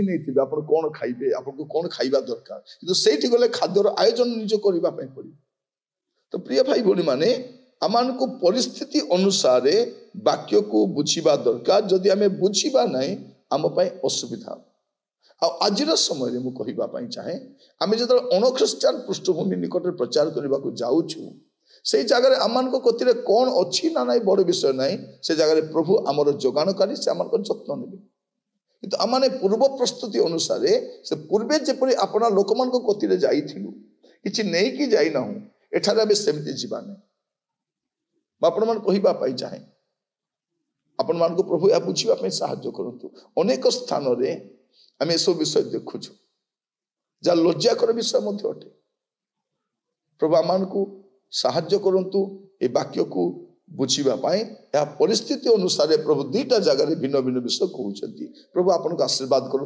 नहीं आप कौन खाइबे आपको कौन खाइबा दरकार किंतु सेठी गले खाद्यर आयोजन निज करबा पई पड़ी। तो प्रिय भाई भौणी माने आमान को परिस्थिति अनुसार वाक्य को बुझीबा दरकार जदि आमे बुझीबा नहीं आम पई असुविधा। आज समय मु कहिबा पई चाहे आमे जदि अणख्रिस्टान पृष्ठभूमि निकट प्रचार करबा को जाउछु से जगह आमान को कतिरे कौन अच्छी ना नहीं बड़ विषय नहीं से जगह प्रभु आमर जोगाणकारी से आम जत्न नेबे किंतु आमाने पूर्व प्रस्तुति अनुसार से पूर्वे जेपरि आपना लोक मान कतिरे जाइथिलु किछि नै कि जाई ना एठारे आबे सेमति जीवा नै आपण मान कहिबा पई चाहे आपण मान को प्रभु या बुझीबा पई सहायता करंतु। अनेक स्थान रे आमे सब विषय देखुछु जा लज्जाकर विषय मध्य अटे। प्रभु आमान को साहाय्य करंतु ए वाक्य को बुझीबा पाए या परिस्थिति अनुसार प्रभु दुईटा जगह भिन्न भिन्न विषय कहउछंती। प्रभु आपन को आशीर्वाद करंतु।